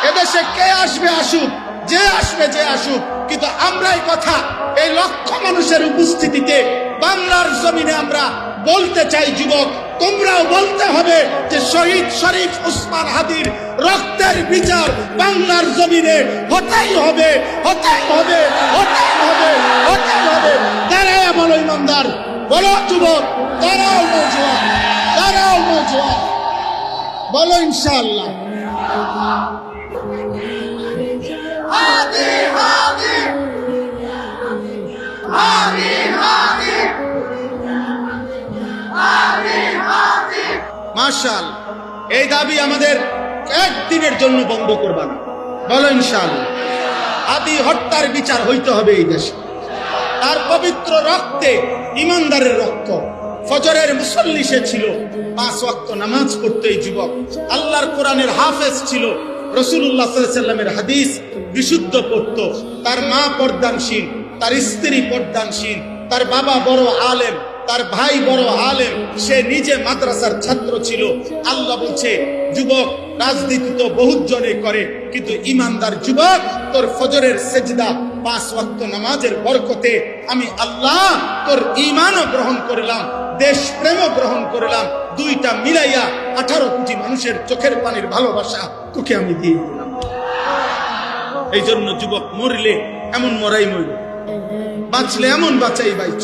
এদেশে কে আসবে আসুক, যে আসবে যে আসুক, কিন্তু আমরা এই কথা এই লক্ষ মানুষের উপস্থিতিতে বাংলার জমিনে আমরা বলতে চাই, যুবক তোমরাও বলতে হবে যে শহীদ শরীফ ওসমান হাদির রক্তের বিচার বাংলার জমিনে হতেই হবে, হতেই হবে, হতেই হবে, হতেই হবে। দাঁড়ায় বলো ইমানদার, বলো যুবক, দাঁড়াও নওজোয়ান, দাঁড়াও নওজোয়ান, বলো ইনশাআল্লাহ। হাদি হাদি হাদি হাদি হাদি হাদি। মাশাআল্লাহ, এই দাবি আমাদের একদিনের জন্য বন্ধ করবা না, বলো ইনশাআল্লাহ। হাদি হত্যার বিচার হইতে হবে এই দেশে। তার পবিত্র রক্তে, ইমানদারের রক্ত। ফজরের মুসল্লি সে ছিল, 5 ওয়াক্ত নামাজ পড়তো এই যুবক। আল্লাহর কোরআনের হাফেজ ছিল, রাসূলুল্লাহ সাল্লাল্লাহু আলাইহি ওয়াসাল্লামের হাদিস বিশুদ্ধ পড়তো। তার মা পর্দানশীল, তার স্ত্রী পর্দানশীল, তার বাবা বড় আলেম, তার ভাই বড় আলেম, সে নিজে মাদ্রাসার ছাত্র ছিল। আল্লাহ বলছে, যুবক রাজনীতি তো বহুত জনে করে, কিন্তু ইমানদার যুবক তোর ফজরের সেজদা 5 ওয়াক্ত নামাজের বরকতে আমি আল্লাহ তোর ঈমানও গ্রহণ করলাম, দেশ প্রেমও গ্রহণ করলাম, দুইটা মিলাইয়া 18 কোটি মানুষের চোখের পানির ভালোবাসা তোকে আমি দিয়ে দিলাম। এই জন্য যুবক মরলে এমন মরাই মরল, বাঁচলে এমন বাঁচাই বাইছ।